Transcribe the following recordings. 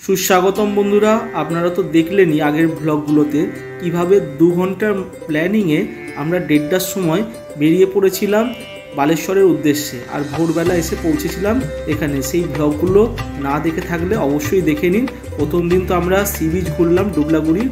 সুস্বাগতম বন্ধুরা, আপনারা তো দেখলেনই আগের ব্লগগুলোতে কিভাবে 2 ঘন্টার প্ল্যানিংয়ে আমরা 1:30টার সময় বেরিয়ে পড়েছিলাম বালেশ্বরের উদ্দেশ্যে, আর ভোরবেলা এসে পৌঁছেছিলাম এখানে। সেই ব্লগগুলো না দেখে থাকলে অবশ্যই দেখে নিন। প্রথম দিন তো আমরা সি বিচ ঘুরলাম ডুবলাগুড়ি,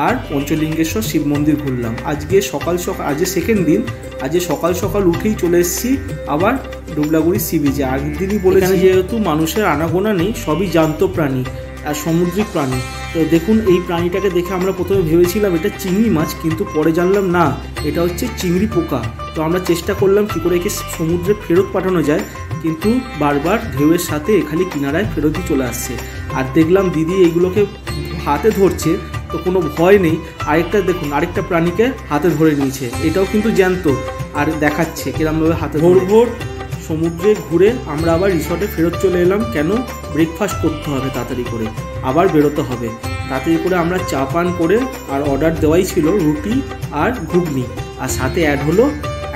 আর পঞ্চলিঙ্গেশ্বর শিব মন্দির ঘুরলাম। আজকে সেকেন্ড দিন, আজকে সকাল সকাল উঠেই চলে এসেছি আবার ডুবলাগুড়ি সি বিচে। আগের দিনই বলেছি যেহেতু মানুষের আনাগোনা নেই, সবই জ্যান্ত প্রাণী আর সামুদ্রিক প্রাণী। তো দেখুন, এই প্রাণীটাকে দেখে আমরা প্রথমে ভেবেছিলাম এটা চিংড়ি মাছ, কিন্তু পরে জানলাম না, এটা হচ্ছে চিংড়ি পোকা। তো আমরা চেষ্টা করলাম কী করে একে সমুদ্রে ফেরত পাঠানো যায়, কিন্তু বারবার ঢেউয়ের সাথে খালি কিনারায় ফেরতই চলে আসছে। আর দেখলাম দিদি এইগুলোকে হাতে ধরছে, তো কোনো ভয় নেই। আরেকটা প্রাণীকে হাতে ধরে নিয়েছে, এটাও কিন্তু জ্যান্ত, আর দেখাচ্ছে কিরমভাবে হাতে। ভোর সমুদ্রে ঘুরে আমরা আবার রিসর্টে ফেরত চলে এলাম। কেন? ব্রেকফাস্ট করতে হবে, তাড়াতাড়ি করে আবার বেরোতে হবে। তাড়াতাড়ি করে আমরা চা পান করে, আর অর্ডার দেওয়াই ছিল রুটি আর ঘুগনি, আর সাথে অ্যাড হলো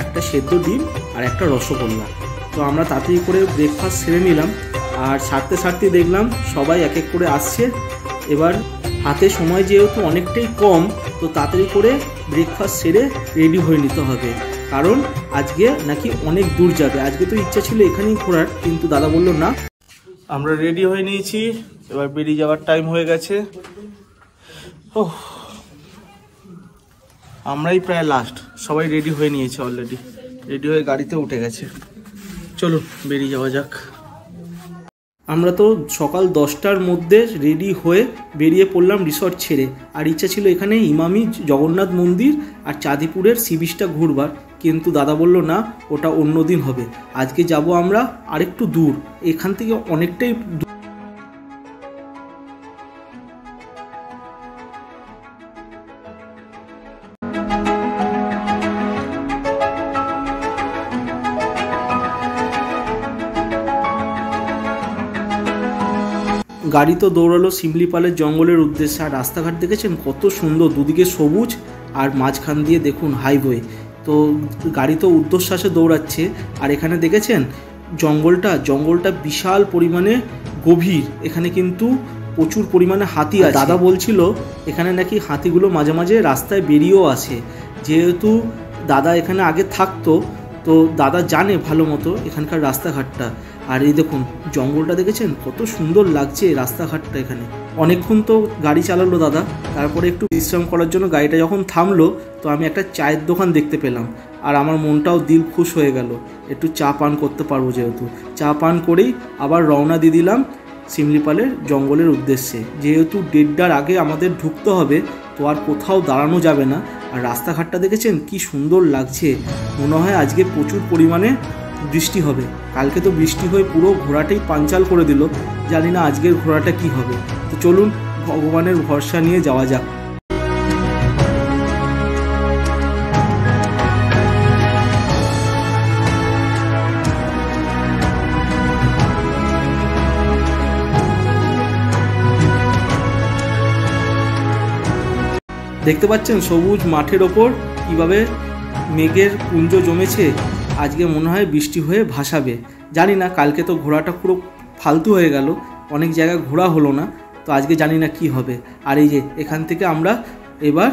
একটা সেদ্ধ ডিম আর একটা রসগোল্লা। তো আমরা তাড়াতাড়ি করে ব্রেকফাস্ট সেরে নিলাম, আর সারতে দেখলাম সবাই এক এক করে আসছে। এবার হাতে সময় যেহেতু অনেকটাই কম, তো তাড়াতাড়ি করে ব্রেকফাস্ট সেরে রেডি হয়ে নিতে হবে, কারণ আজকে নাকি অনেক দূর যাবে। আজকে তো ইচ্ছা ছিল এখানেই ঘোরার, কিন্তু দাদা বলল না। আমরা রেডি হয়ে নিয়েছি, এবার বেরিয়ে যাওয়ার টাইম হয়ে গেছে। আমরাই প্রায় লাস্ট, সবাই রেডি হয়ে নিয়েছে, অলরেডি রেডি হয়ে গাড়িতে উঠে গেছে। চলো বেরিয়ে যাওয়া যাক। আমরা তো সকাল 10টার মধ্যে রেডি হয়ে বেরিয়ে পড়লাম রিসর্ট ছেড়ে। আর ইচ্ছা ছিল এখানে ইমামি জগন্নাথ মন্দির আর চাঁদিপুরের সি বিচটা ঘুরবার, কিন্তু দাদা বলল না, ওটা অন্য দিন হবে। আজকে যাব আমরা আরেকটু দূর, এখান থেকে অনেকটাই দূর। গাড়ি তো দৌড়ালো শিমলিপালের জঙ্গলের উদ্দেশ্যে। আর রাস্তাঘাট দেখেছেন কত সুন্দর, দুদিকে সবুজ আর মাঝখান দিয়ে দেখুন হাইওয়ে। তো গাড়ি তো ঊর্ধ্বশ্বাসে দৌড়াচ্ছে। আর এখানে দেখেছেন জঙ্গলটা বিশাল পরিমাণে গভীর। এখানে কিন্তু প্রচুর পরিমাণে হাতি আছে। দাদা বলছিল এখানে নাকি হাতিগুলো মাঝে মাঝে রাস্তায় বেরিয়েও আসে। যেহেতু দাদা এখানে আগে থাকতো, তো দাদা জানে ভালো মতো এখানকার রাস্তাঘাটটা। আর এই দেখুন জঙ্গলটা দেখেছেন কত সুন্দর লাগছে রাস্তাঘাটটা। এখানে অনেকক্ষণ তো গাড়ি চালালো দাদা, তারপরে একটু বিশ্রাম করার জন্য গাড়িটা যখন থামলো, তো আমি একটা চায়ের দোকান দেখতে পেলাম, আর আমার মনটাও দিল খুশ হয়ে গেল। একটু চা পান করতে পারবো, যেহেতু চা পান করেই আবার রওনা দিয়ে দিলাম শিমলিপালের জঙ্গলের উদ্দেশ্যে। যেহেতু 1:30টার আগে আমাদের ঢুকতে হবে, তো আর কোথাও দাঁড়ানো যাবে না। আর রাস্তাঘাটটা দেখেছেন কি সুন্দর লাগছে। মনে হয় আজকে প্রচুর পরিমাণে বৃষ্টি হবে। কালকে তো বৃষ্টি হয়ে পুরো ঘোড়াটাই পাঞ্চাল করে দিল, জানি না আজকের ঘোড়াটা কি হবে। তো চলুন ভগবানের ভরসা নিয়ে যাওয়া যাক। দেখতে পাচ্ছেন সবুজ মাঠের ওপর কিভাবে মেঘের পুঞ্জ জমেছে। আজকে মনে হয় বৃষ্টি হয়ে ভাসাবে, জানি না। কালকে তো ঘোড়াটা পুরো ফালতু হয়ে গেল, অনেক জায়গায় ঘোরা হলো না, তো আজকে জানি না কি হবে। আর এই যে এখান থেকে আমরা এবার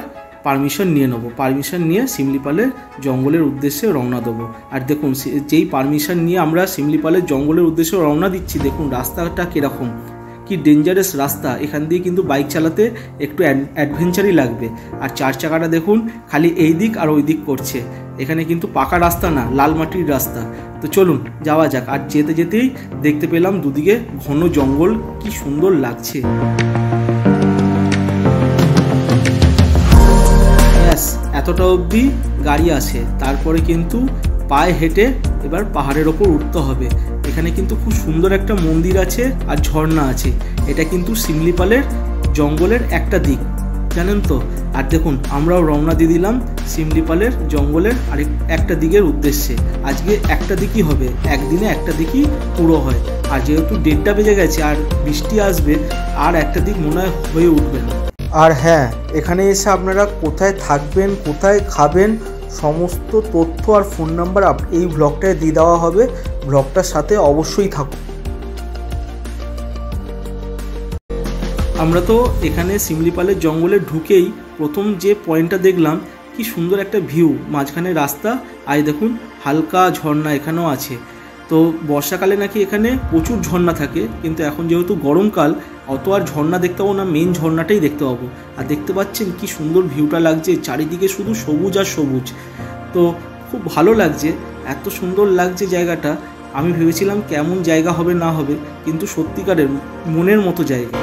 পারমিশন নিয়ে নেবো, পারমিশন নিয়ে শিমলিপালের জঙ্গলের উদ্দেশ্যে রওনা দেবো। আর দেখুন যেই পারমিশন নিয়ে আমরা শিমলিপালের জঙ্গলের উদ্দেশ্যে রওনা দিচ্ছি, দেখুন রাস্তাটা কীরকম, কি ডেঞ্জারাস রাস্তা। এখান দিয়ে কিন্তু বাইক চালাতে একটু অ্যাডভেঞ্চারই লাগবে। আর 4 চাকাটা দেখুন খালি এই দিক আর ওই দিক করছে। এখানে কিন্তু পাকা রাস্তা না, লাল মাটির রাস্তা। তো চলুন যাওয়া যাক। আর যেতেই দেখতে পেলাম দুদিকে ঘন জঙ্গল, কি সুন্দর লাগছে। এতটা অবধি গাড়ি আসে, তারপরে কিন্তু পায়ে হেঁটে এবার পাহাড়ের ওপর উঠতে হবে। এখানে কিন্তু খুব সুন্দর একটা মন্দির আছে আর ঝর্ণা আছে। এটা কিন্তু শিমলিপালের জঙ্গলের একটা দিক, জানেন তো। আর দেখুন আমরাও রওনা দিয়ে দিলাম শিমলিপালের জঙ্গলের একটা দিকের উদ্দেশ্যে। আজকে একটা দিকই হবে, একদিনে একটা দিকই পুরো হয়। আর যেহেতু 1:30টা বেজে গেছে আর বৃষ্টি আসবে, আর একটা দিক মনে হয় হয়ে উঠবে না। আর হ্যাঁ, এখানে এসে আপনারা কোথায় থাকবেন, কোথায় খাবেন, সমস্ত তথ্য আর ফোন নাম্বার এই ব্লগটায় দিয়ে দেওয়া হবে। ব্লগটার সাথে অবশ্যই থাকুন। আমরা তো এখানে শিমলিপালের জঙ্গলে ঢুকেই প্রথম যে পয়েন্টটা দেখলাম, কি সুন্দর একটা ভিউ, মাঝখানে রাস্তা, আর দেখুন হালকা ঝর্ণা এখানেও আছে। তো বর্ষাকালে নাকি এখানে প্রচুর ঝর্ণা থাকে, কিন্তু এখন যেহেতু গরমকাল অত আর ঝর্ণা দেখতে পাবো না, মেন ঝর্ণাটাই দেখতে পাবো। আর দেখতে পাচ্ছেন কি সুন্দর ভিউটা লাগছে, চারিদিকে শুধু সবুজ আর সবুজ। তো খুব ভালো লাগছে, এত সুন্দর লাগছে জায়গাটা। আমি ভেবেছিলাম কেমন জায়গা হবে না হবে, কিন্তু সত্যিকারের মনের মতো জায়গা।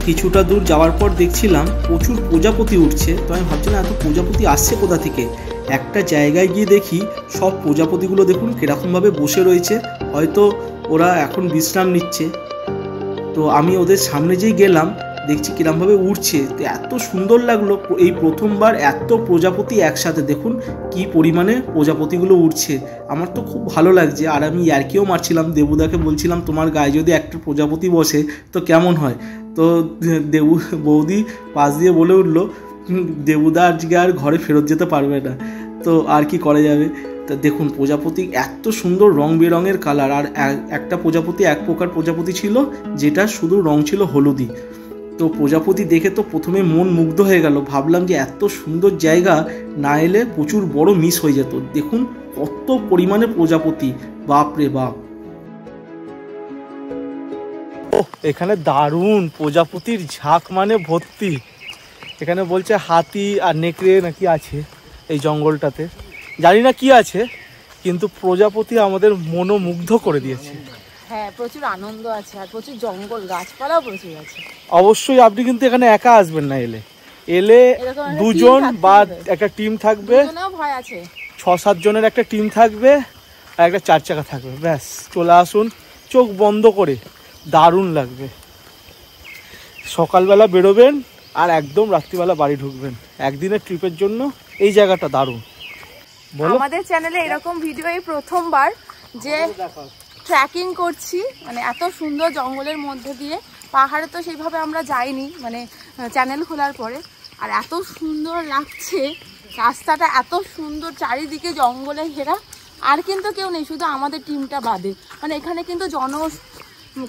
কিছুটা দূর যাওয়ার পর দেখছিলাম প্রচুর প্রজাপতি উঠছে। তো আমি ভাবছিলাম এত প্রজাপতি আসছে কোথা থেকে। একটা জায়গায় গিয়ে দেখি সব প্রজাপতিগুলো দেখুন কীরকমভাবে বসে রয়েছে, হয়তো ওরা এখন বিশ্রাম নিচ্ছে। তো আমি ওদের সামনে যেই গেলাম, দেখছি কিরমভাবে উঠছে। তো এত সুন্দর লাগলো, এই প্রথমবার এত প্রজাপতি একসাথে। দেখুন কি পরিমাণে প্রজাপতিগুলো উঠছে, আমার তো খুব ভালো লাগছে। আর আমি ইয়ার্কিও মারছিলাম, দেবুদাকে বলছিলাম তোমার গায়ে যদি একটা প্রজাপতি বসে তো কেমন হয়। তো বৌদি পাশ দিয়ে বলে উঠলো, দেবুদা আজকে আর ঘরে ফেরত যেতে পারবে না। তো আর কি করা যাবে। তা দেখুন প্রজাপতি এত সুন্দর রং বেরঙের কালার। আর একটা প্রজাপতি, এক প্রকার প্রজাপতি ছিল যেটা শুধু রং ছিল হলুদি। তো প্রজাপতি দেখে তো প্রথমে মন মুগ্ধ হয়ে গেল, ভাবলাম যে এত সুন্দর জায়গা না এলে প্রচুর বড় মিস হয়ে যেত। দেখুন কত পরিমাণে প্রজাপতি, বাপ রে বাপ। এখানে দারুণ প্রজাপতির ঝাঁক মানে ভর্তি। এখানে বলছে হাতি আর নেকড়ে নাকি আছে এই জঙ্গলটাতে, জানি না কি আছে, কিন্তু প্রজাপতি আমাদের মনোমুগ্ধ করে দিয়েছে। হ্যাঁ, প্রচুর আনন্দ আছে আর প্রচুর জঙ্গল, গাছপালাও প্রচুর আছে। অবশ্যই আপনি কিন্তু এখানে একা আসবেন না, এলে দুজন বা একটা টিম থাকবে, ভয় আছে 6-7 জনের একটা টিম থাকবে আর একটা 4 চাকা থাকবে, ব্যাস চলে আসুন চোখ বন্ধ করে, দারুণ লাগবে। সকালবেলা বেরোবেন আর একদম রাত্রিবেলা বাড়ি ঢুকবেন। একদিনের ট্রিপের জন্য এই জায়গাটা দারুণ। আমাদের চ্যানেলে এরকম ভিডিও এই প্রথমবার যে ট্রেকিং করছি, মানে এত সুন্দর জঙ্গলের মধ্যে দিয়ে। পাহাড়ে তো সেইভাবে আমরা যাইনি, মানে চ্যানেল খোলার পরে। আর এত সুন্দর লাগছে রাস্তাটা, এত সুন্দর, চারিদিকে জঙ্গলে ঘেরা। আর কিন্তু কেউ নেই, শুধু আমাদের টিমটা বাদে। মানে এখানে কিন্তু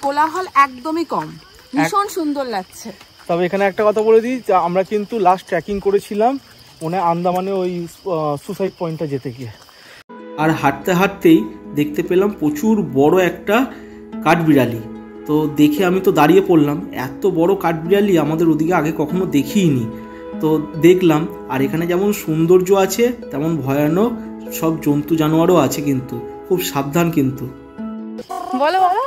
কোলাহল একদমই কম, ভীষণ সুন্দর লাগছে। তবে এখানে একটা কথা বলে দিই, আমরা কিন্তু লাস্ট ট্রেকিং করেছিলাম আন্দামানে ওই সুসাইড পয়েন্টটা যেতে গিয়ে। আর হাঁটতে হাঁটতেই দেখতে পেলাম প্রচুর বড় একটা কাঠবিড়ালি। তো দেখে আমি তো দাঁড়িয়ে পড়লাম, এত বড় কাঠবিড়ালি আমাদের ওদিকে আগে কখনো দেখিনি। তো দেখলাম, আর এখানে যেমন সৌন্দর্য আছে তেমন ভয়ানক সব জন্তু জানোয়ারও আছে, কিন্তু খুব সাবধান। কিন্তু বলো বলো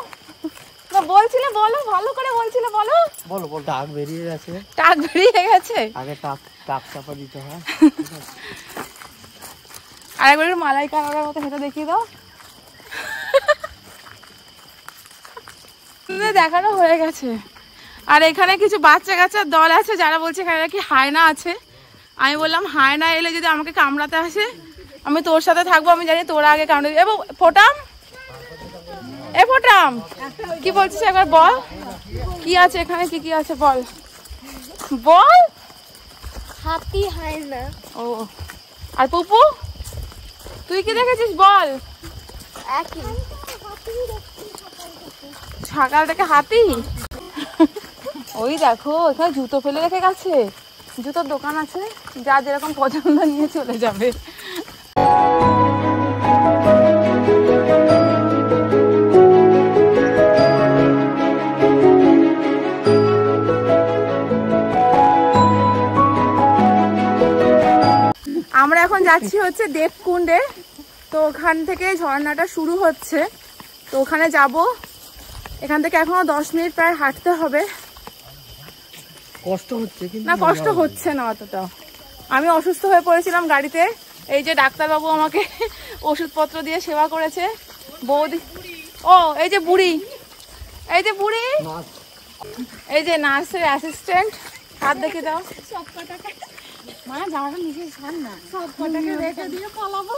বলছিলে, বলো ভালো করে বলছিলে, বলো বলো বলো। টাক বেরিয়ে গেছে, টাক বেরিয়ে গেছে, আগে টাক চাপা দিতে হয়। আর একবার মালাই কানাড়ার মতো সেটা দেখিয়ে দাও। দেখানো হয়ে গেছে। আর এখানে কিছু বাচ্চা কাচ্চার দল আছে যারা বলছে এখানে নাকি হায়না আছে। আমি বললাম হায়না এলে যদি আমাকে কামড়াতে আসে আমি তোর সাথে থাকবো, আমি জানি তোরা আগে কামড়ে দিবি। ফোটাম, এ ফোটাম কি বলছিস একবার বল, কি আছে এখানে, কি কি আছে বল বল। হাতি, হায়না। ও, আর পুপু তুই কি দেখেছিস বল। সকাল থেকে হাতি। ওই দেখো এখানে জুতো ফেলে রেখে গেছে, জুতোর দোকান আছে, যা যেরকম পছন্দ নিয়ে চলে যাবে। আমরা এখন যাচ্ছি হচ্ছে দেবকুণ্ডে। তো ওখান থেকে ঝর্ণাটা শুরু হচ্ছে, তো ওখানে যাব। এখান থেকে এখনো 10 মিনিট প্রায় হাঁটতে হবে। কষ্ট হচ্ছে কিন্তু না, কষ্ট হচ্ছে না অতটা, আমি অসুস্থ হয়ে পড়েছিলাম গাড়িতে, এই যে ডাক্তারবাবু আমাকে ওষুধপত্র দিয়ে সেবা করেছে। বৌদি, ও এই যে বুড়ি, এই যে বুড়ি, এই যে নার্সের অ্যাসিস্ট্যান্ট, হাত দেখে দাও। মা জামাটা নিচে ছাড় না, সব কটাকে রেখে দিয়ে পালাবো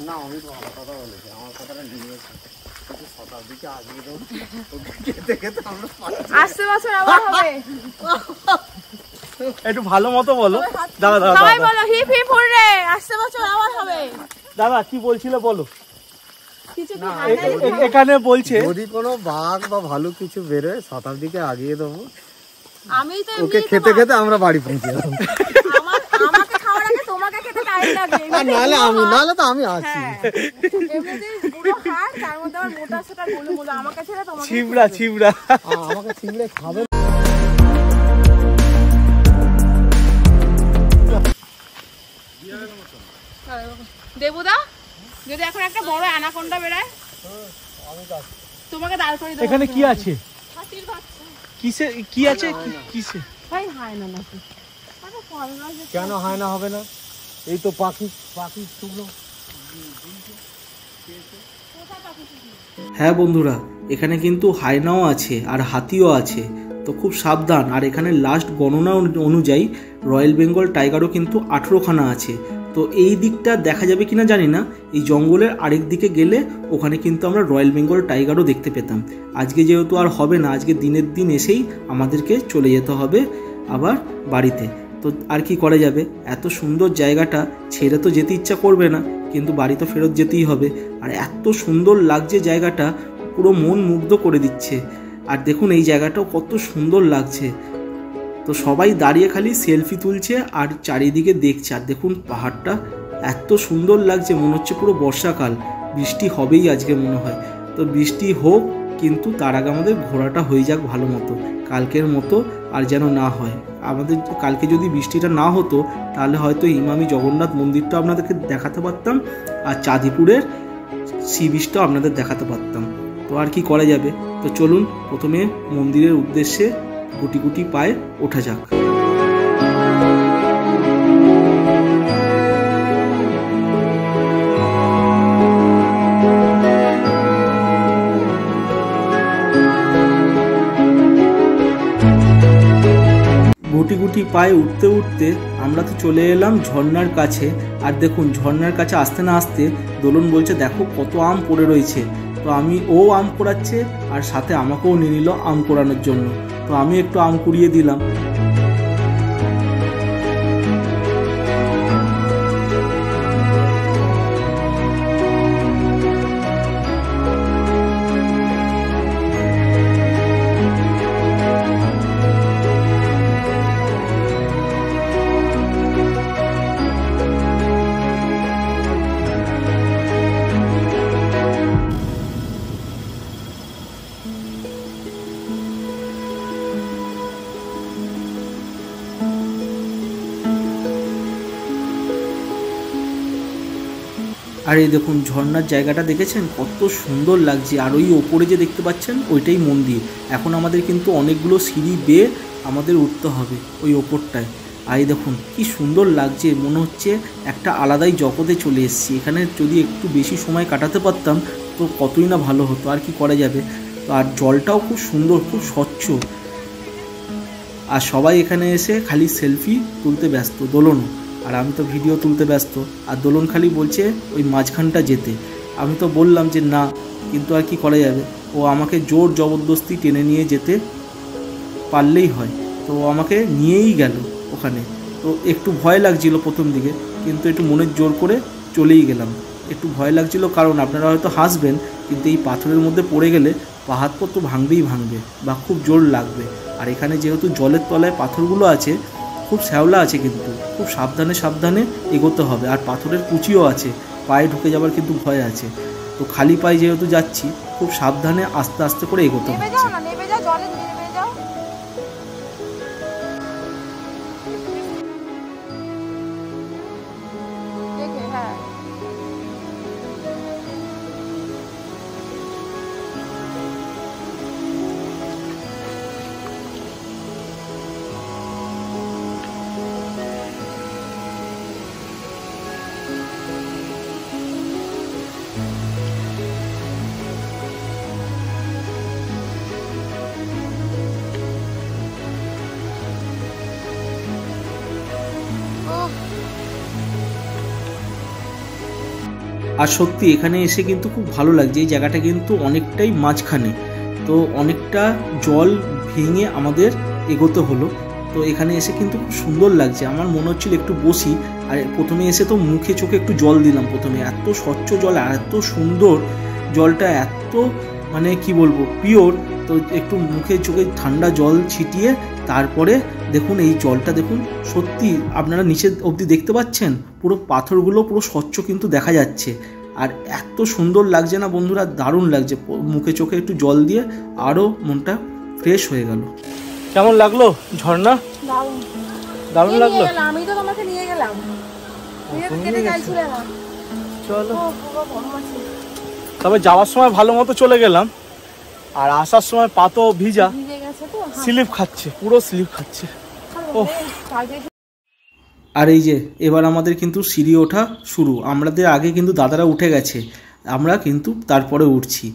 না। আমি তো ভালো কথা বলেছি, আমার কথাটা নিয়ে শতাব্দীকে আগিয়ে দেবো, খেতে খেতে আমরা আসছে বছর আবার হবে। একটু ভালো মতো বলো দাদা, দাদা সবাই বলো হিপ হিপ হুররে, আসছে বছর আবার হবে। দাদা কি বলছিলে বলো। কিছু কি এখানে বলছে যদি কোনো বাঘ বা ভালুক কিছু বেরোয় শতাব্দীকে আগিয়ে দেবো, আমি তো ওকে খেতে খেতে আমরা বাড়ি পৌঁছে যাবো। আমাকে খাওয়ার আগে তোমাকে খেতে টাইম লাগে, নাহলে তো আমি আছি। এমনিতেই পুরো হাড়, তার মধ্যে আমার মোটা সোটা গুলো আমাকে ছেড়ে তোমাকে ছিবড়া ছিবড়া, আমাকে ছিঁড়ে খাবে। দেবুদা, যদি এখন একটা বড় অ্যানাকোন্ডা বেরায় তোমাকে দাঁড় করে দেবো। এখানে কি আছে? কিসে কি আছে? কিসে ভাই হায় না নাকি? কেন হয় না হবে না? এই তো পাখি পাখি শুকনো। হ্যাঁ বন্ধুরা, এখানে কিন্তু হায়নাও আছে আর হাতিও আছে, তো খুব সাবধান। আর এখানে লাস্ট গণনা অনুযায়ী রয়্যাল বেঙ্গল টাইগারও কিন্তু 18খানা আছে। তো এই দিকটা দেখা যাবে কিনা জানি না, এই জঙ্গলের আরেক দিকে গেলে ওখানে কিন্তু আমরা রয়্যাল বেঙ্গল টাইগারও দেখতে পেতাম। আজকে যেহেতু আর হবে না, আজকে দিনের দিন এসেই আমাদেরকে চলে যেতে হবে আবার বাড়িতে। তো আর কি করা যাবে, এত সুন্দর জায়গাটা ছেড়ে তো যেতে ইচ্ছা করবে না, কিন্তু বাড়ি তো ফেরত যেতেই হবে। আর এত সুন্দর লাগছে জায়গাটা, পুরো মন মুগ্ধ করে দিচ্ছে। আর দেখুন এই জায়গাটাও কত সুন্দর লাগছে। তো সবাই দাঁড়িয়ে খালি সেলফি তুলছে আর চারিদিকে দেখছে। আর দেখুন পাহাড়টা এত সুন্দর লাগছে, মনে হচ্ছে পুরো বর্ষাকাল, বৃষ্টি হবেই আজকে মনে হয়। তো বৃষ্টি হোক, কিন্তু তার আগে আমাদের ঘোরাটা হয়ে যাক ভালো মতো, কালকের মতো আর যেন না হয়। আমাদের কালকে যদি বৃষ্টিটা না হতো, তাহলে হয়তো ইমামি জগন্নাথ মন্দিরটা আপনাদেরকে দেখাতে পারতাম, আর চাঁদিপুরের সি বিচটাও আপনাদের দেখাতে পারতাম। তো আর কি করা যাবে। তো চলুন প্রথমে মন্দিরের উদ্দেশ্যে গুটি গুটি পায়ে ওঠা যাক। গুটি গুটি পায়ে উঠতে উঠতে আমরা তো চলে এলাম ঝর্ণার কাছে। আর দেখুন ঝর্ণার কাছে আসতে না আসতে দোলন বলছে দেখো কত আম পড়ে রয়েছে। তো ও আম কুড়াচ্ছে আর সাথে আমাকেও নিয়ে নিল আম কুড়ানোর জন্য। তো আমি একটু আম কুড়িয়ে দিলাম। আর এই দেখুন ঝর্ণার জায়গাটা দেখেছেন কত সুন্দর লাগছে। আর ওই ওপরে যে দেখতে পাচ্ছেন ওইটাই মন্দির। এখন আমাদের কিন্তু অনেকগুলো সিঁড়ি বেয়ে আমাদের উঠতে হবে ওই ওপরটায়। আর এই দেখুন কি সুন্দর লাগছে, মনে হচ্ছে একটা আলাদাই জগতে চলে এসেছি। এখানে যদি একটু বেশি সময় কাটাতে পারতাম তো কতই না ভালো হতো, আর কি করা যাবে। তো আর জলটাও খুব সুন্দর, খুব স্বচ্ছ। আর সবাই এখানে এসে খালি সেলফি তুলতে ব্যস্ত, দোলনও। আর আমি তো ভিডিও তুলতে ব্যস্ত। আর দোলন খালি বলছে ওই মাঝখানটা যেতে। আমি তো বললাম যে না, কিন্তু আর কি করা যাবে। ও আমাকে জোর জবরদস্তি টেনে নিয়ে যেতে পারলেই হয়। তো আমাকে নিয়েই গেল ওখানে। তো একটু ভয় লাগছিল প্রথম দিকে, কিন্তু একটু মনের জোর করে চলেই গেলাম। একটু ভয় লাগছিল কারণ আপনারা হয়তো হাসবেন, কিন্তু এই পাথরের মধ্যে পড়ে গেলে পাহাড় পর তো ভাঙবেই ভাঙবে বা খুব জোর লাগবে। আর এখানে যেহেতু জলের তলায় পাথরগুলো আছে, খুব শ্যাওলা আছে, কিন্তু খুব সাবধানে সাবধানে এগোতে হবে। আর পাথরের কুচিও আছে, পায়ে ঢুকে যাবার কিন্তু ভয় আছে। তো খালি পায়ে যেহেতু যাচ্ছি, খুব সাবধানে আস্তে আস্তে করে এগোতে হবে। আর সত্যি এখানে এসে কিন্তু খুব ভালো লাগছে। এই জায়গাটা কিন্তু অনেকটাই মাঝখানে, তো অনেকটা জল ভেঙে আমাদের এগোতে হলো। তো এখানে এসে কিন্তু খুব সুন্দর লাগছে। আমার মনে হচ্ছিল একটু বসি, আর প্রথমে এসে তো মুখে চোখে একটু জল দিলাম। প্রথমে এত স্বচ্ছ জল, আর এত সুন্দর জলটা, এত মানে কি বলবো পিওর। তো একটু মুখে চোখে ঠান্ডা জল ছিটিয়ে তারপরে দেখুন এই জলটা দেখুন, সত্যি আপনারা নিচে অবধি দেখতে পাচ্ছেন, পুরো পাথরগুলো পুরো স্বচ্ছ কিন্তু দেখা যাচ্ছে। আর এত সুন্দর লাগছে না বন্ধুরা, দারুণ লাগছে। মুখে চোখে একটু জল দিয়ে আরও মনটা ফ্রেশ হয়ে গেল। কেমন লাগলো ঝর্ণা? দারুণ লাগলো। আমি তো তোমাকে নিয়ে গেলাম, চলো তবে যাওয়ার সময় ভালো মতো চলে গেলাম, আর আসার সময় পা তো ভিজা, স্লিপ খাচ্ছে, পুরো স্লিপ খাচ্ছে। ও আর এই যে এবার আমাদের কিন্তু সিঁড়ি ওঠা শুরু। আমাদের আগে কিন্তু দাদারা উঠে গেছে, আমরা কিন্তু তারপরে উঠছি।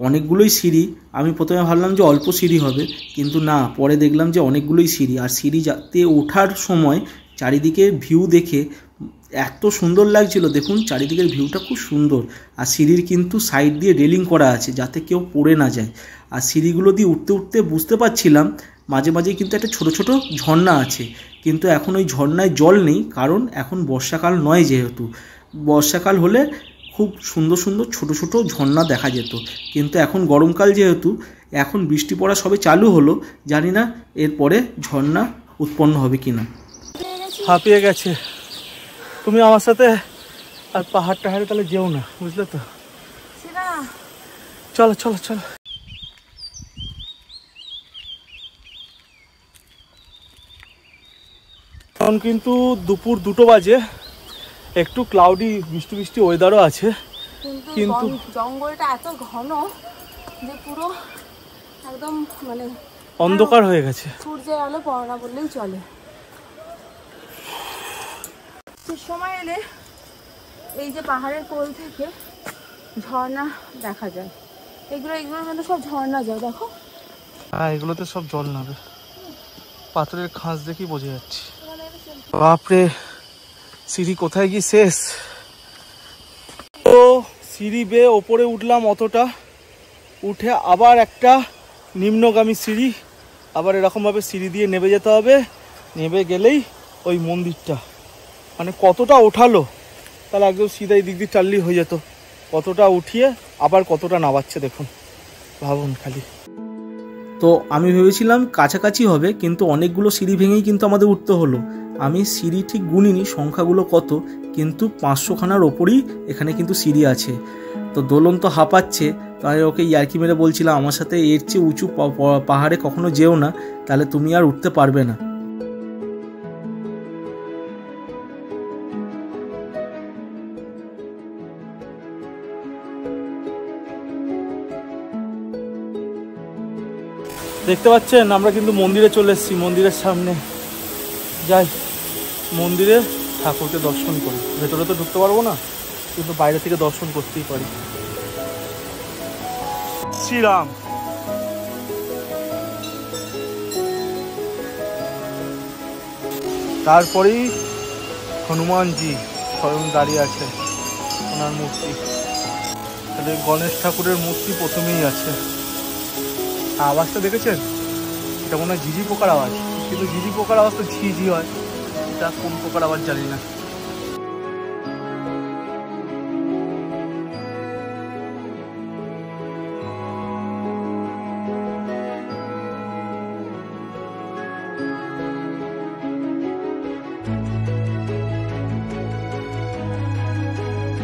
অনেকগুলোই সিঁড়ি। আমি প্রথমে ভাবলাম যে অল্প সিঁড়ি হবে, কিন্তু না, পরে দেখলাম যে অনেকগুলোই সিঁড়ি। আর সিঁড়ি যাতে ওঠার সময় চারিদিকে ভিউ দেখে এত সুন্দর লাগছিল। দেখুন চারিদিকের ভিউটা খুব সুন্দর। আর সিঁড়ির কিন্তু সাইড দিয়ে রেলিং করা আছে যাতে কেউ পড়ে না যায়। আর সিঁড়িগুলো দিয়ে উঠতে উঠতে বুঝতে পারছিলাম মাঝে মাঝে কিন্তু একটা ছোট ছোট ঝর্ণা আছে, কিন্তু এখন ওই ঝর্ণায় জল নেই, কারণ এখন বর্ষাকাল নয়। যেহেতু বর্ষাকাল হলে খুব সুন্দর সুন্দর ছোট ছোট ঝর্ণা দেখা যেত, কিন্তু এখন গরমকাল যেহেতু, এখন বৃষ্টি পড়া সবে চালু হলো, জানি না এরপরে ঝর্ণা উৎপন্ন হবে কিনা। হাঁপিয়ে গেছে। তুমি আমার সাথে আর পাহাড় টাহাড়ে তাহলে যেও না, বুঝলে তো? চলো চলো চলো। এখন কিন্তু দুপুর 2টো বাজে, একটু ক্লাউডি বৃষ্টি বৃষ্টি ওয়েদারও আছে, কিন্তু জঙ্গলটা এত ঘন যে পুরো একদম মানে অন্ধকার হয়ে গেছে। সূর্যের আলো পড়ে না বললেই চলে। সময় এলে এই যে পাহাড়ের কোল থেকে ঝর্ণা দেখা যায়। এগুলোর মধ্যে সব ঝর্ণা যায়, দেখো। হ্যাঁ, এগুলোতে সব জল নাবে। পাথরের খাঁজ দেখি বোঝা যাচ্ছে। বাপরে, সিঁড়ি কোথায় গিয়ে শেষ। তো সিঁড়ি বেয়ে ওপরে উঠলাম অতটা, উঠে আবার একটা নিম্নগামী সিঁড়ি, আবার এরকমভাবে সিঁড়ি দিয়ে নেমে যেতে হবে। নেমে গেলেই ওই মন্দিরটা, মানে কতটা ওঠালো, তাহলে একদম সিধা এই দিক দিয়ে চাললেই হয়ে যেত। কতটা উঠিয়ে আবার কতটা নামাচ্ছে দেখুন, ভাবুন খালি। তো আমি ভেবেছিলাম কাছাকাছি হবে, কিন্তু অনেকগুলো সিঁড়ি ভেঙেই কিন্তু আমাদের উঠতে হলো। আমি সিঁড়ি ঠিক গুনিনি সংখ্যাগুলো কত, কিন্তু 500খানার ওপরই এখানে কিন্তু সিঁড়ি আছে। তো দোলন তো হাঁপাচ্ছে, তাই ওকে ইয়ার্কি মেরে বলছিলাম আমার সাথে এর চেয়ে উঁচু পাহাড়ে কখনো যেও না, তাহলে তুমি আর উঠতে পারবে না। দেখতে পাচ্ছেন আমরা কিন্তু মন্দিরে চলে এসেছি। মন্দিরের সামনে যাই, মন্দিরে ঠাকুরকে দর্শন করি। ভেতরে তো ঢুকতে পারবো না, কিন্তু বাইরে থেকে দর্শন করতেই পারি। শ্রীরাম, তারপরেই হনুমানজি স্বয়ং দাঁড়িয়ে আছে, ওনার মূর্তি। তাহলে গণেশ ঠাকুরের মূর্তি প্রথমেই আছে। আওয়াজটা দেখেছেন? এটা মনে হয় ঝিঝি পোকার আওয়াজ, কিন্তু ঝিঝি পোকার আওয়াজ তো ঝিঝি হয়, এটা কোন পোকার আওয়াজ জানি না।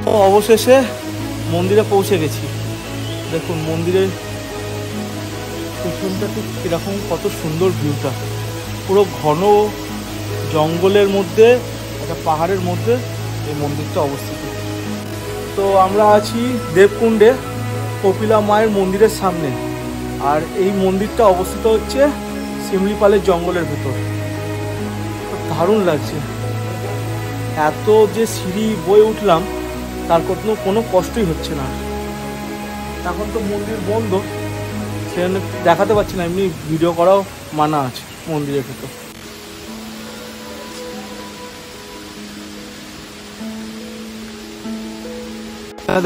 তো অবশেষে মন্দিরে পৌঁছে গেছি। দেখুন মন্দিরের পেছনটা ঠিক এরকম, কত সুন্দর ভিউটা। পুরো ঘন জঙ্গলের মধ্যে, একটা পাহাড়ের মধ্যে এই মন্দিরটা অবস্থিত। তো আমরা আছি দেবকুণ্ডে, কপিলা মায়ের মন্দিরের সামনে। আর এই মন্দিরটা অবস্থিত হচ্ছে শিমলিপালের জঙ্গলের ভেতর। দারুণ লাগছে। এত যে সিঁড়ি বয়ে উঠলাম, তার কোনো কষ্টই হচ্ছে না। এখন তো মন্দির বন্ধ, সেখানে দেখাতে পারছি না, এমনি ভিডিও করাও মানা আছে মন্দিরের ভেতর।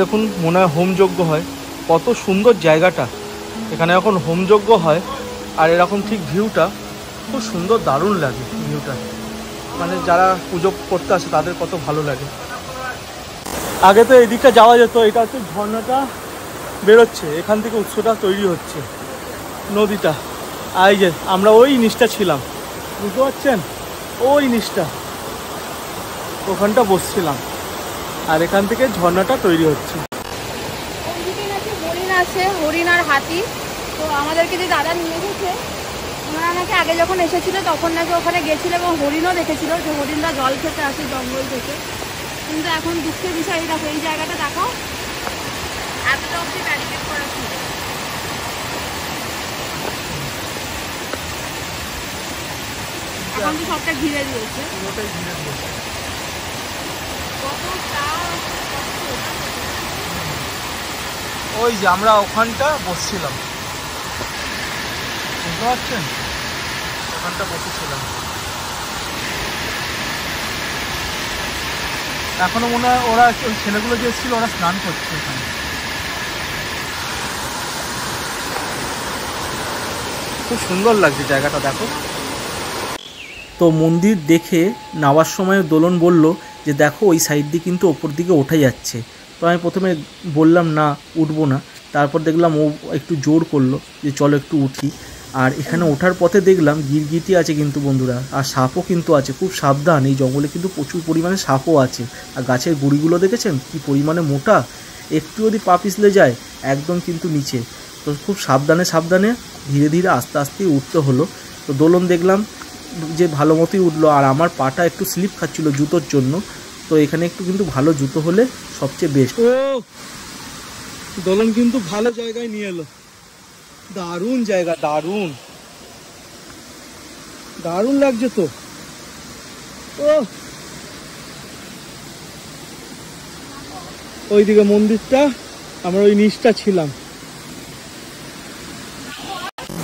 দেখুন মনে হয় হোমযজ্ঞ হয়, কত সুন্দর জায়গাটা। এখানে এখন হোমযজ্ঞ হয় আর এরকম ঠিক ভিউটা খুব সুন্দর, দারুণ লাগে ভিউটা। মানে যারা পুজো করতে আসে তাদের কত ভালো লাগে। আগে তো এই দিকটা যাওয়া যেত, এটা হচ্ছে ঝর্ণাটা বেরোচ্ছে, এখান থেকে উৎসটা তৈরি হচ্ছে, নদীটা। আর এই যে আমরা ওই নিচটা ছিলাম, বুঝতে পারছেন, ওই নিচটা, ওখানটা বসছিলাম, আর এখান থেকে ঝর্ণাটা তৈরি হচ্ছে। হরিণ আছে, হরিণ আর হাতি। তো আমাদেরকে যে দাদা নিয়ে এসেছে, ওনারা নাকি আগে যখন এসেছিল তখন নাকি ওখানে গেছিল এবং হরিণও দেখেছিল, যে হরিণরা জল খেতে আসে জঙ্গল থেকে। কিন্তু এখন দুঃখের বিষয়, দেখো এই জায়গাটা দেখাও, এতটা অবধি ব্যারিকেড করা ছিল। এখন তো সবটা ঘিরে দিয়েছে। ওই যে আমরা ওখানটা বসছিলাম, বুঝতে পারছেন, ওখানটা বসেছিলাম। এখনো মনে হয় ওরা, ওই ছেলেগুলো যে এসেছিল ওরা স্নান করছে ওখানে। খুব সুন্দর লাগছে জায়গাটা, দেখো। তো মন্দির দেখে নামার সময় দোলন বলল যে দেখো ওই সাইড দিয়ে কিন্তু ওপর দিকে ওঠা যাচ্ছে। তো আমি প্রথমে বললাম না, উঠবো না। তারপর দেখলাম ও একটু জোর করলো যে চলো একটু উঠি। আর এখানে ওঠার পথে দেখলাম গিরগিটি আছে কিন্তু বন্ধুরা, আর সাপও কিন্তু আছে। খুব সাবধান, এই জঙ্গলে কিন্তু প্রচুর পরিমাণে সাপও আছে। আর গাছের গুঁড়িগুলো দেখেছেন কি পরিমাণে মোটা, একটু যদি পা পিছলে যায় একদম কিন্তু নিচে। তো খুব সাবধানে সাবধানে ধীরে ধীরে আস্তে আস্তে উঠতে হলো। তো দোলন দেখলাম যে ভালো মতোই উঠলো, আর আমার পাটা একটু স্লিপ খাচ্ছিল জুতোর জন্য। তো এখানে একটু কিন্তু ভালো জুতো হলে সবচেয়ে বেস্ট। ও দোলন কিন্তু ভালো জায়গায় নিয়ে এলো, দারুণ জায়গা, দারুণ দারুণ লাগছে তো। ও ওইদিকে মন্দিরটা, আমরা ওই নিচটা ছিলাম।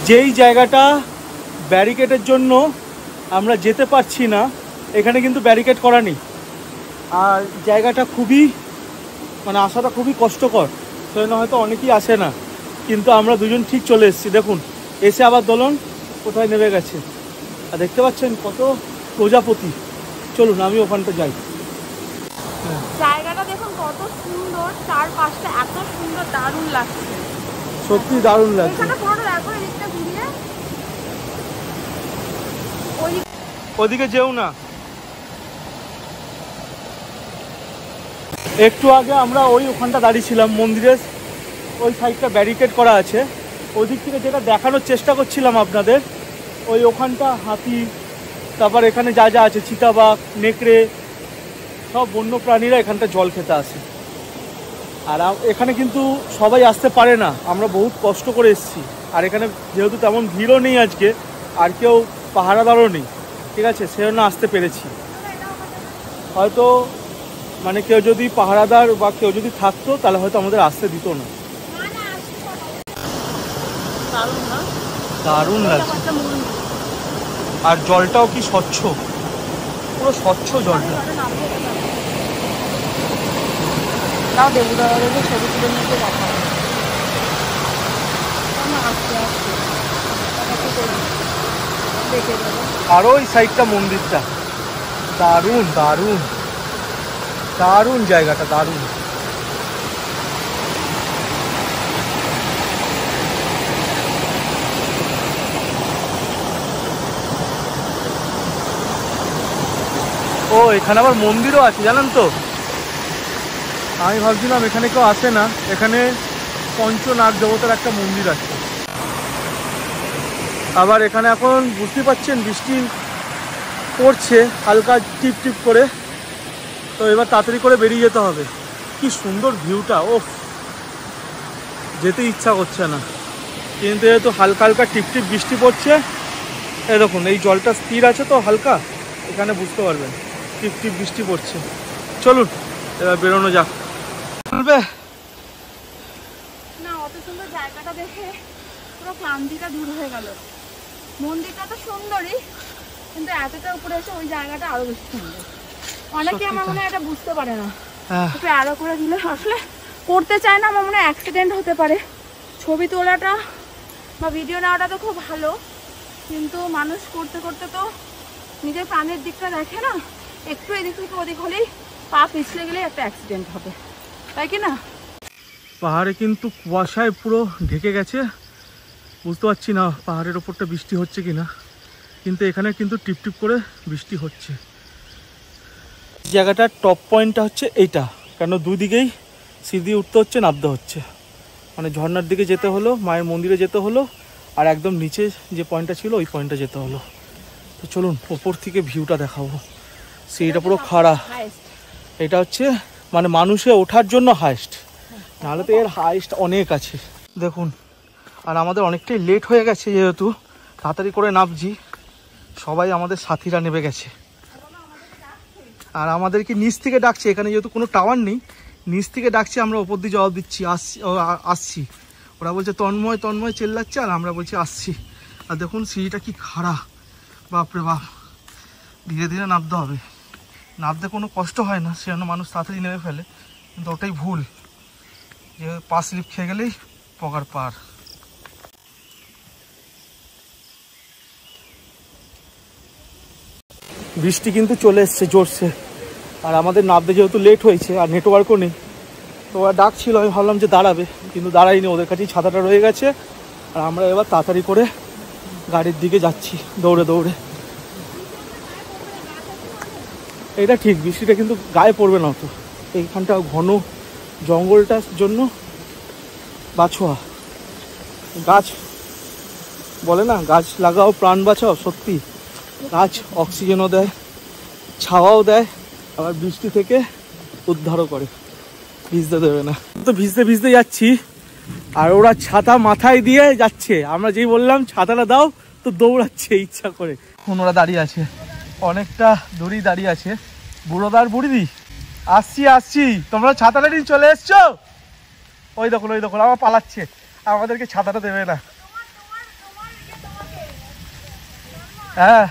যেই জায়গাটা ব্যারিকেডের জন্য আমরা যেতে পারছি না, এখানে কিন্তু ব্যারিকেড করা নেই। আর জায়গাটা খুবই, মানে আসাটা খুবই কষ্টকর, সেই জন্য হয়তো অনেকেই আসে না। কিন্তু আমরা দুজন ঠিক চলে এসেছি। দেখুন এসে আবার দোলন কোথায় নেমে গেছে, আর দেখতে পাচ্ছেন কত প্রজাপতি। চলুন আমি ওখানটা যাই। জায়গাটা দেখুন কত সুন্দর, চারপাশটা এত সুন্দর, দারুণ লাগছে, সত্যি দারুণ লাগছে। এখানে পুরোটা দেখো, এদিকটা ঘুরিয়ে ওদিকে যেও না। একটু আগে আমরা ওখানটা দাঁড়িয়ে ছিলাম, মন্দিরের ওই সাইডটা ব্যারিকেড করা আছে। ওই দিক থেকে যেটা দেখানোর চেষ্টা করছিলাম আপনাদের, ওখানটা হাতি, তারপর এখানে যা যা আছে, চিতাবাঘ, নেকড়ে, সব বন্য প্রাণীরা এখানটা জল খেতে আসে। আর এখানে কিন্তু সবাই আসতে পারে না, আমরা বহুত কষ্ট করে এসেছি। আর এখানে যেহেতু তেমন ভিড়ও নেই আজকে, আর কেউ পাহারাদারও নেই, ঠিক আছে, সেজন্য আসতে পেরেছি। হয়তো মানে কেউ যদি পাহারাদার বা কেউ যদি থাকতো তাহলে হয়তো আমাদের আসতে দিত না। দারুণ লাগছে, আর জলটাও কি স্বচ্ছ, পুরো স্বচ্ছ জলটা। আর ওই সাইডটা মন্দিরটা, দারুণ দারুণ দারুণ জায়গাটা, দারুণ। ও এখানে আবার মন্দিরও আছে জানেন তো, আমি ভাবছিলাম এখানে কেউ আসে না। এখানে পঞ্চনাগ দেবতার একটা মন্দির আছে। আবার এখানে এখন বুঝতে পারছেন বৃষ্টি পড়ছে হালকা টিপ টিপ করে। তো এবার তাড়াতাড়ি করে বেরিয়ে যেতে হবে। কি সুন্দর ভিউটা, ও যেতে ইচ্ছা করছে না, কিন্তু যেহেতু হালকা হালকা টিপ টিপ বৃষ্টি পড়ছে, এই দেখুন এই জলটা স্থির আছে তো হালকা, এখানে বুঝতে পারবেন টিপ টিপ বৃষ্টি পড়ছে। চলুন এবার বেরোনো যাক। না, অত সুন্দর জায়গাটা দেখে পুরো ক্লান্তিটা দূর হয়ে গেল। মন্দিরটা তো সুন্দরই, কিন্তু এতটা উপরে এসে ওই জায়গাটা আরো বেশি সুন্দর। অনেকে আমার মনে হয় এটা বুঝতে পারে না, একটু আরো করে দিলে আসলে করতে চায় না, আমার মনে হয় অ্যাক্সিডেন্ট হতে পারে। ছবি তোলাটা বা ভিডিও নেওয়াটা তো খুব ভালো, কিন্তু মানুষ করতে করতে তো নিজের প্রাণের দিকটা দেখে না। একটু এদিক থেকে ওদিক হলেই পা পিছলে গেলেই একটা অ্যাক্সিডেন্ট হবে, তাই কি না? পাহাড়ে কিন্তু কুয়াশায় পুরো ঢেকে গেছে, বুঝতে পারছি না পাহাড়ের ওপরটা বৃষ্টি হচ্ছে কিনা, কিন্তু এখানে কিন্তু টিপটিপ করে বৃষ্টি হচ্ছে। জায়গাটার টপ পয়েন্টটা হচ্ছে এইটা, কেন দুই দিকেই সিঁড়ি উঠতে হচ্ছে নামতে হচ্ছে, মানে ঝর্ণার দিকে যেতে হলো, মায়ের মন্দিরে যেতে হলো, আর একদম নিচে যে পয়েন্টটা ছিল ওই পয়েন্টটা যেতে হলো। তো চলুন ওপর থেকে ভিউটা দেখাবো। সিঁড়িটা পুরো খাড়া, এটা হচ্ছে মানে মানুষে ওঠার জন্য হাইস্ট, নাহলে তো এর হাইস্ট অনেক আছে দেখুন। আর আমাদের অনেকটাই লেট হয়ে গেছে, যেহেতু তাড়াতাড়ি করে নামছি, সবাই আমাদের সাথীরা নেমে গেছে। আর আমাদেরকে নিচ থেকে ডাকছে, এখানে যেহেতু কোনো টাওয়ার নেই, নিচ থেকে ডাকছে, আমরা ওপর দিয়ে জবাব দিচ্ছি আসছি। ওরা বলছে তন্ময় তন্ময় চেল্লাচ্ছে, আর আমরা বলছি আসছি। আর দেখুন সিঁড়িটা কি খাড়া, বাপরে বাপ। ধীরে ধীরে নামতে হবে, নামতে কোনো কষ্ট হয় না, সেজন্য মানুষ তাড়াতাড়ি নেমে ফেলে, কিন্তু ওটাই ভুল, যে পা স্লিপ খেয়ে গেলেই পগার পার। বৃষ্টি কিন্তু চলে এসছে জোরসে, আর আমাদের নামতে যেহেতু লেট হয়েছে আর নেটওয়ার্কও নেই, তো ওরা ডাকছিল, আমি ভাবলাম যে দাঁড়াবে, কিন্তু দাঁড়াইনি, ওদের কাছেই ছাতাটা রয়ে গেছে। আর আমরা এবার তাড়াতাড়ি করে গাড়ির দিকে যাচ্ছি দৌড়ে দৌড়ে। এটা ঠিক, বৃষ্টিটা কিন্তু গায়ে পড়বে না তো, এইখানটা ঘন জঙ্গলটার জন্য বাছোয়া। গাছ বলে না, গাছ লাগাও প্রাণ বাঁচাও, সত্যি গাছ অক্সিজেনও দেয়, ছাওয়াও দেয়, আবার বৃষ্টি থেকে উদ্ধারও করে, ভিজতে দেবে না। তো ভিজতে ভিজতে যাচ্ছি, আর ওরা ছাতা মাথায় দিয়ে যাচ্ছে, আমরা যেই বললাম ছাতাটা দাও তো দৌড়াচ্ছে ইচ্ছা করে। এখন ওরা দাঁড়িয়ে আছে, অনেকটা দূরেই দাঁড়িয়ে আছে। বুড়োদার বুড়িদি আসছি আসছি, তোমরা ছাতাটা নিয়ে চলে এসছো? ওই দেখুন ওই দেখুন, আমার পালাচ্ছে, আমাদেরকে ছাতাটা দেবে না। হ্যাঁ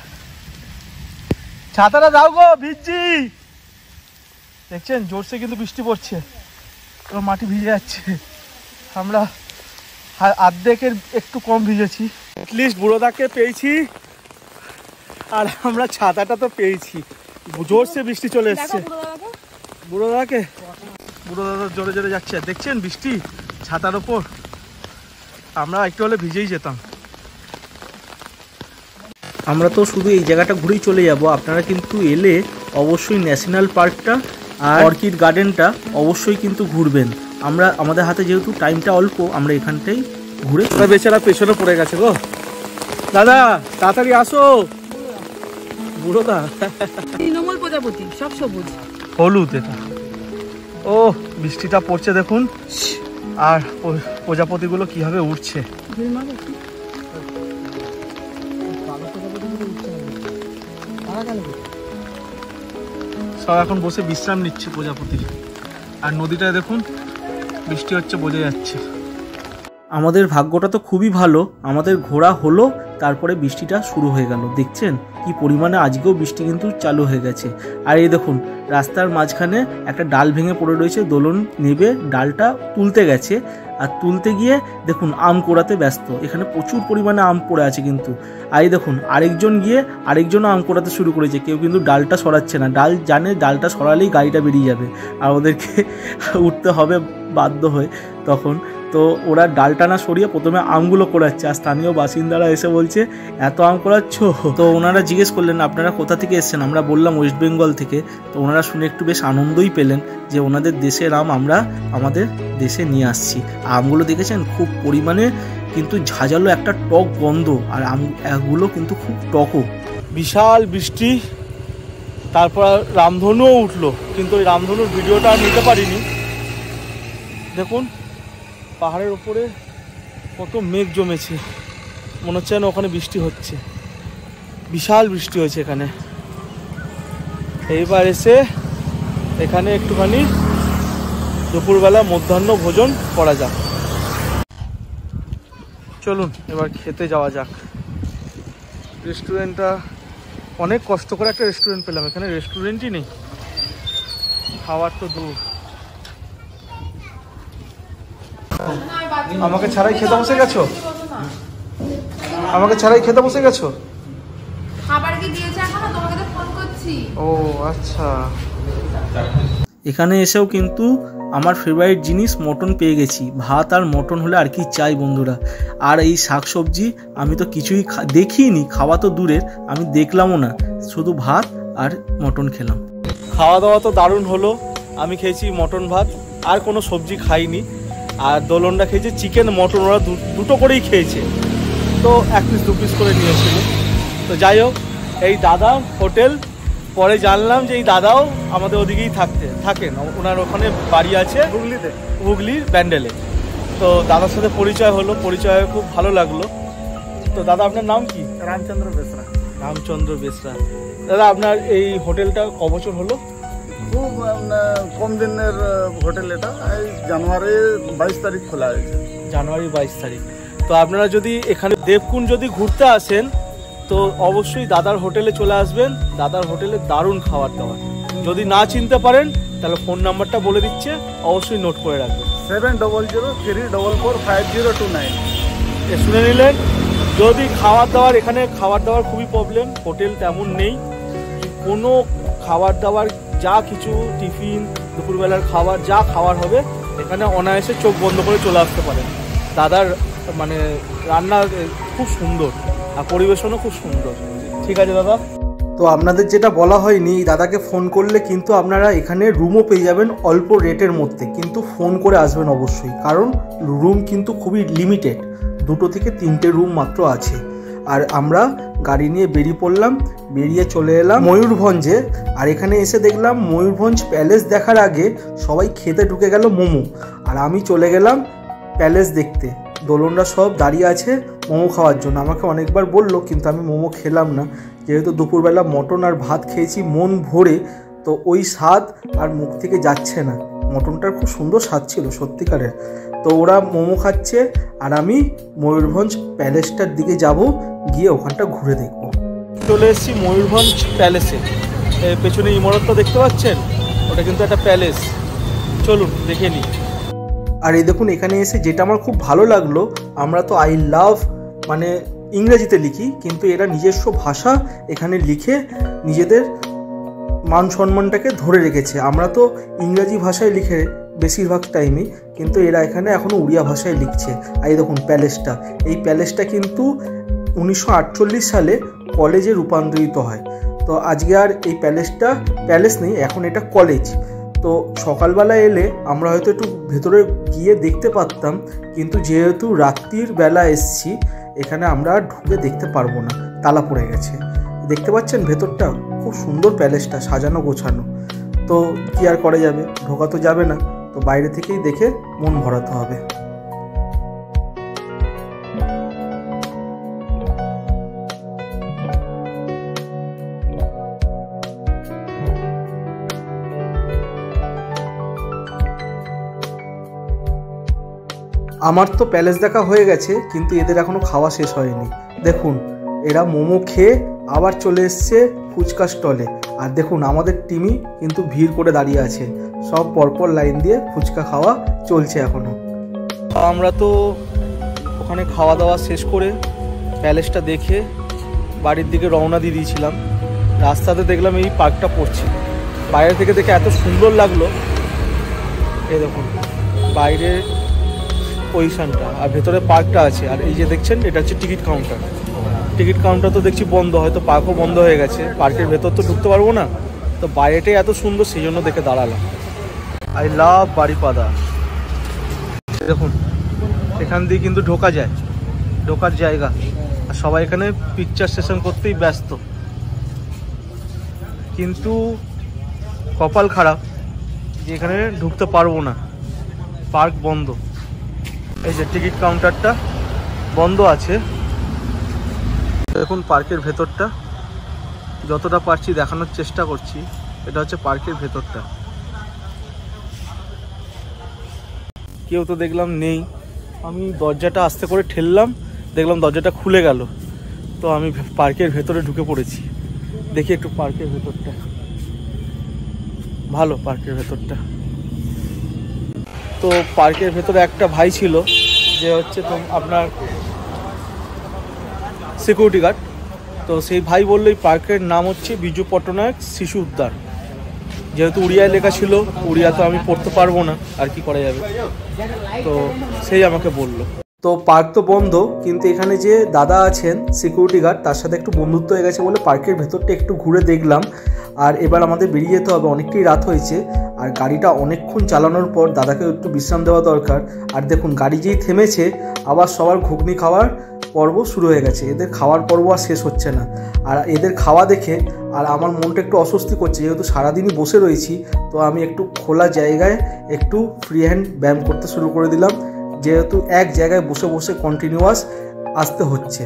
ছাতাটা দাও গো, ভিজছি। দেখছেন জোরসে কিন্তু বৃষ্টি পড়ছে, মাটি ভিজে যাচ্ছে। আমরা অর্ধেকের একটু কম ভিজেছি, অ্যাটলিস্ট বুড়োদাকে পেয়েছি, আর আমরা ছাতাটা তো পেয়েছি। জোরসে বৃষ্টি চলে এসছে। বুড়োদাকে, বুড়োদাদা জোরে জোরে যাচ্ছে, দেখছেন বৃষ্টি ছাতার ওপর, আমরা একটু হলে ভিজেই যেতাম। আমরা তো শুধু এই জায়গাটা ঘুরেই চলে যাব, আপনারা কিন্তু এলে অবশ্যই ন্যাশনাল পার্কটা আর অর্কিড গার্ডেনটা অবশ্যই কিন্তু ঘুরবেন। আমরা আমাদের হাতে যেহেতু টাইমটা অল্প, আমরা এখানটাই ঘুরে, বেচারা পেছনে পড়ে গেছে গো। দাদা তাড়াতাড়ি আসো। বুড়োদা তৃণমূল প্রজাপতি, সব সবুজ হলুদ এটা। ও বৃষ্টিটা পড়ছে দেখুন, আর প্রজাপতিগুলো কিভাবে উঠছে। সব এখন বসে বিশ্রাম নিচ্ছে প্রজাপতি, আর নদীটায় দেখুন বৃষ্টি হচ্ছে, বোঝা যাচ্ছে। আমাদের ভাগ্যটা তো খুবই ভালো, আমাদের ঘোরা হলো, তারপরে বৃষ্টিটা শুরু হয়ে গেল। দেখছেন কি পরিমাণে আজকেও বৃষ্টি কিন্তু চালু হয়ে গেছে। আর এই দেখুন রাস্তার মাঝখানে একটা ডাল ভেঙে পড়ে রয়েছে, দোলন নেবে ডালটা তুলতে গেছে, আর তুলতে গিয়ে দেখুন আম কোড়াতে ব্যস্ত। এখানে প্রচুর পরিমাণে আম পড়ে আছে কিন্তু। আর এই দেখুন আরেকজন গিয়ে আরেকজনও আম কোড়াতে শুরু করেছে, কেউ কিন্তু ডালটা সরাচ্ছে না, ডাল জানে ডালটা সরালেই গাড়িটা বেরিয়ে যাবে, আর ওদেরকে উঠতে হবে বাধ্য হয়ে তখন। তো ওরা ডালটা না সরিয়ে প্রথমে আমগুলো কোড়াচ্ছে, আর স্থানীয় বাসিন্দারা এসে বলছে এত আম কোড়াচ্ছ। তো ওনারা জিজ্ঞেস করলেন আপনারা কোথা থেকে এসেছেন, আমরা বললাম ওয়েস্ট বেঙ্গল থেকে। তো ওনারা শুনে একটু বেশ আনন্দই পেলেন যে ওনাদের দেশের আম আমরা আমাদের দেশে নিয়ে আসছি। আমগুলো দেখেছেন খুব পরিমাণে কিন্তু ঝাঁঝালো একটা টক গন্ধ, আর আমগুলো কিন্তু খুব টকও। বিশাল বৃষ্টি, তারপর রামধনুও উঠলো, কিন্তু ওই রামধনুর ভিডিওটা আর নিতে পারিনি। দেখুন পাহাড়ের উপরে কত মেঘ জমেছে, মনে হচ্ছে না ওখানে বৃষ্টি হচ্ছে, বিশাল বৃষ্টি হয়েছে এখানে। এইবার এসে এখানে একটুখানি দুপুরবেলা মধ্যাহ্ন ভোজন করা যাক। চলুন এবার খেতে যাওয়া যাক। রেস্টুরেন্টটা অনেক কষ্ট করে একটা রেস্টুরেন্ট পেলাম, এখানে রেস্টুরেন্টই নেই, খাওয়ার তো দূর। আমাকে ছাড়াই খেতে বসে গেছো? আমাকে ছাড়াই খেতে বসে গেছো? খাবার কি দিয়েছে এখনো? তোমাকে তো ফোন করছি। ও আচ্ছা। এখানে এসেও কিন্তু আমার ফেভারিট জিনিস মটন পেয়ে গেছি। ভাত আর মটন হলে আর কি চাই বন্ধুরা। আর এই শাকসবজি আমি তো কিছুই দেখিনি, খাওয়া তো দূরের, আমি দেখলামও না, শুধু ভাত আর মটন খেলাম। খাওয়া দাওয়া তো দারুণ হলো। আমি খেয়েছি মটন ভাত, আর কোনো সবজি খাইনি। আর দোলনটা খেয়েছে চিকেন মটন, ওরা দুটো করেই খেয়েছে, তো 1 পিস 2 পিস করে নিয়েছিল। তো যাই হোক, এই দাদা হোটেল, পরে জানলাম যে এই দাদাও আমাদের ওদিকেই থাকেন, ওনার ওখানে বাড়ি আছে হুগলির ব্যান্ডেলে। তো দাদার সাথে পরিচয় হলো, পরিচয় খুব ভালো লাগলো। তো দাদা আপনার নাম কি? রামচন্দ্র বেসরা। রামচন্দ্র বেসরা। দাদা আপনার এই হোটেলটা ক বছর হলো? খুব কম দিনের হোটেল এটা, এই জানুয়ারি 22 তারিখ খোলা হয়েছে। জানুয়ারি 22 তারিখ। তো আপনারা যদি এখানে দেবকুণ্ড যদি ঘুরতে আসেন তো অবশ্যই দাদার হোটেলে চলে আসবেন। দাদার হোটেলে দারুণ খাবার দাবার। যদি না চিনতে পারেন তাহলে ফোন নাম্বারটা বলে দিচ্ছে, অবশ্যই নোট করে রাখবেন। 7003445029। শুনে নিলেন। যদি খাবার দাবার, এখানে খাবার দাবার খুবই প্রবলেম, হোটেল তেমন নেই, কোনো খাবার দাবার যা কিছু টিফিন, দুপুরবেলার খাবার যা খাবার হবে এখানে অনায়াসে চোখ বন্ধ করে চলে আসতে পারেন। দাদার মানে রান্না খুব সুন্দর আর পরিবেশনও খুব সুন্দর। ঠিক আছে দাদা। তো আপনাদের যেটা বলা হয়নি, দাদাকে ফোন করলে কিন্তু আপনারা এখানে রুমও পেয়ে যাবেন অল্প রেটের মধ্যে, কিন্তু ফোন করে আসবেন অবশ্যই, কারণ রুম কিন্তু খুবই লিমিটেড, 2 থেকে 3টে রুম মাত্র আছে। আর আমরা গাড়ি নিয়ে বেরিয়ে পড়লাম, বেরিয়ে চলে এলাম ময়ূরভঞ্জে। আর এখানে এসে দেখলাম ময়ূরভঞ্জ প্যালেস দেখার আগে সবাই খেতে ঢুকে গেল মোমো, আর আমি চলে গেলাম প্যালেস দেখতে। দোলনরা সব দাঁড়িয়ে আছে মোমো খাওয়ার জন্য। আমাকে অনেকবার বললো, কিন্তু আমি মোমো খেলাম না, যেহেতু দুপুরবেলা মটন আর ভাত খেয়েছি মন ভরে, তো ওই স্বাদ আর মুখ থেকে যাচ্ছে না। মটনটার খুব সুন্দর স্বাদ ছিল সত্যিকারের। তো ওরা মোমো খাচ্ছে আর আমি ময়ূরভঞ্জ প্যালেসটার দিকে যাব, গিয়ে ওখানটা ঘুরে দেখব। চলে এসেছি ময়ূরভঞ্জ প্যালেসে। পেছনে ইমারতটা দেখতে পাচ্ছেন, ওটা কিন্তু একটা প্যালেস। চলুন দেখে নিই। আর এই দেখুন, এখানে এসে যেটা আমার খুব ভালো লাগলো, আমরা তো আই লাভ মানে ইংরেজিতে লিখি, কিন্তু এরা নিজস্ব ভাষা এখানে লিখে নিজেদের মান সম্মানটাকে ধরে রেখেছে। আমরা তো ইংরাজি ভাষায় লিখে বেশিরভাগ টাইমে, কিন্তু এরা এখানে এখনও উড়িয়া ভাষায় লিখছে। আর এই দেখুন প্যালেসটা, এই প্যালেসটা কিন্তু 1948 সালে কলেজে রূপান্তরিত হয়। তো আজকে আর এই প্যালেসটা প্যালেস নেই, এখন এটা কলেজ। তো সকালবেলা এলে আমরা হয়তো একটু ভেতরে গিয়ে দেখতে পারতাম, কিন্তু যেহেতু রাত্রির বেলা এসছি, এখানে আমরা ঢুকে দেখতে পারবো না, তালা পড়ে গেছে। দেখতে পাচ্ছেন ভেতরটা খুব সুন্দর, প্যালেসটা সাজানো গোছানো। তো কি আর করা যাবে, ঢোকা তো যাবে না, তো বাইরে থেকেই দেখে মন ভরাতে হবে। আমার তো প্যালেস দেখা হয়ে গেছে, কিন্তু এদের এখনো খাওয়া শেষ হয়নি। দেখুন এরা মোমো খেয়ে আবার চলে এসছে ফুচকা স্টলে। আর দেখুন আমাদের টিমই কিন্তু ভিড় করে দাঁড়িয়ে আছে, সব পরপর লাইন দিয়ে ফুচকা খাওয়া চলছে এখনো। আমরা তো ওখানে খাওয়া দাওয়া শেষ করে প্যালেসটা দেখে বাড়ির দিকে রওনা দিয়ে দিয়েছিলাম। রাস্তাতে দেখলাম এই পার্কটা পড়ছে, বাইরে থেকে দেখে এত সুন্দর লাগলো। এই দেখুন বাইরের পজিশনটা, আর ভেতরে পার্কটা আছে। আর এই যে দেখছেন, এটা হচ্ছে টিকিট কাউন্টার। টিকিট কাউন্টার তো দেখছি বন্ধ, হয়তো পার্কও বন্ধ হয়ে গেছে। পার্কের ভেতর তো ঢুকতে পারবো না, তো বাইরেটাই এত সুন্দর সেই জন্য দেখে দাঁড়ালাম। I love Baripada. দেখুন এখান দিয়ে কিন্তু ঢোকা যায়, ঢোকার জায়গা। আর সবাই এখানে পিকচার সেশন করতেই ব্যস্ত, কিন্তু কপাল খারাপ যে এখানে ঢুকতে পারবো না, পার্ক বন্ধ। এই যে টিকিট কাউন্টারটা বন্ধ আছে। দেখুন পার্কের ভেতরটা, যতটা পারছি দেখানোর চেষ্টা করছি। এটা হচ্ছে পার্কের ভেতরটা, কেউ তো দেখলাম নেই। আমি দরজাটা আস্তে করে ঠেললাম, দেখলাম দরজাটা খুলে গেল, তো আমি পার্কের ভেতরে ঢুকে পড়েছি। দেখি একটু পার্কের ভেতরটা, ভালো পার্কের ভেতরটা। তো পার্কের ভেতরে একটা ভাই ছিল যে হচ্ছে তো আপনার সিকিউরিটি গার্ড। তো সেই ভাই বললো এই পার্কের নাম হচ্ছে বিজু পট্টনায়ক শিশু উদ্যান। যেহেতু উড়িয়ায় লেখা ছিল, উড়িয়া তো আমি পড়তে পারবো না, আর কি করা যাবে, তো সেই আমাকে বললো। তো পার্ক তো বন্ধ, কিন্তু এখানে যে দাদা আছেন সিকিউরিটি গার্ড, তার সাথে একটু বন্ধুত্ব হয়ে গেছে বলে পার্কের ভেতরটা একটু ঘুরে দেখলাম। আর এবার আমাদের বেরিয়ে যেতে হবে, অনেকটাই রাত হয়েছে, আর গাড়িটা অনেকক্ষণ চালানোর পর দাদাকে একটু বিশ্রাম দেওয়া দরকার। আর দেখুন গাড়ি যেই থেমেছে আবার সবার ঘুগনি খাওয়ার পর্ব শুরু হয়ে গেছে। এদের খাওয়ার পর্ব আর শেষ হচ্ছে না। আর এদের খাওয়া দেখে আর আমার মনটা একটু অস্বস্তি করছে, যেহেতু সারাদিনই বসে রয়েছি। তো আমি একটু খোলা জায়গায় একটু ফ্রি হ্যান্ড ব্যায়াম করতে শুরু করে দিলাম, যেহেতু এক জায়গায় বসে বসে কন্টিনিউয়াস আসতে হচ্ছে।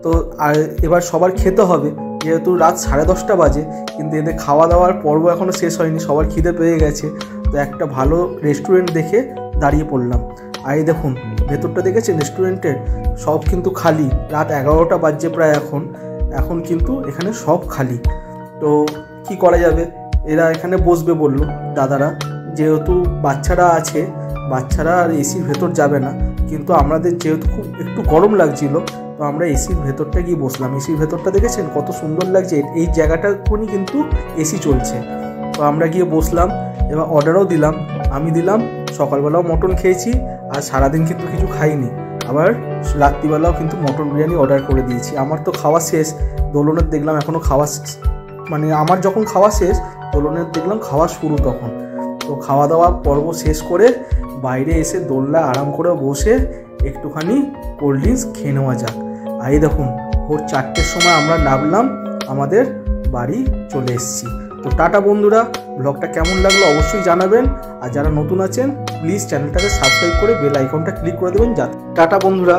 তো আর এবার সবার খেতে হবে, যেহেতু রাত 10:30 বাজে, কিন্তু এদের খাওয়া দাওয়ার পর্ব এখনও শেষ হয়নি, সবার খিদে পেয়ে গেছে। তো একটা ভালো রেস্টুরেন্ট দেখে দাঁড়িয়ে পড়লাম। আর এই দেখুন ভেতরটা দেখেছেন রেস্টুরেন্টের, সব কিন্তু খালি। রাত 11টা বাজছে প্রায় এখন কিন্তু এখানে সব খালি। তো কি করা যাবে, এরা এখানে বসবে বললো দাদারা, যেহেতু বাচ্চারা আছে, বাচ্চারা আর এসির ভেতর যাবে না। কিন্তু আমাদের যেহেতু খুব একটু গরম লাগছিল, তো আমরা এসির ভেতরটা গিয়ে বসলাম। এসির ভেতরটা দেখেছেন কত সুন্দর লাগছে, এই জায়গাটা কোনই কিন্তু এসি চলছে। তো আমরা গিয়ে বসলাম, এবার অর্ডারও দিলাম। আমি দিলাম, সকালবেলাও মটন খেয়েছি, আর সারাদিন কিন্তু কিছু খাইনি। আবার রাত্রিবেলাও কিন্তু মটন বিরিয়ানি অর্ডার করে দিয়েছি। আমার তো খাওয়া শেষ, দোলনের দেখলাম এখনও খাওয়া মানে আমার যখন খাওয়া শেষ, দোলনের দেখলাম খাওয়া শুরু তখন। তো খাওয়া দাওয়া পর্ব শেষ করে বাইরে এসে দোলনায় আরাম করে বসে একটুখানি কোল্ড ড্রিঙ্কস খেয়ে নেওয়া যাক। আর এই দেখুন ভোর 4টের সময় আমরা নামলাম, আমাদের বাড়ি চলে এসেছি। তো টাটা বন্ধুরা, ব্লগটা কেমন লাগলো অবশ্যই জানাবেন। আর যারা নতুন আছেন প্লিজ চ্যানেলটাকে সাবস্ক্রাইব করে বেল আইকনটা ক্লিক করে দেবেন। টাটা বন্ধুরা।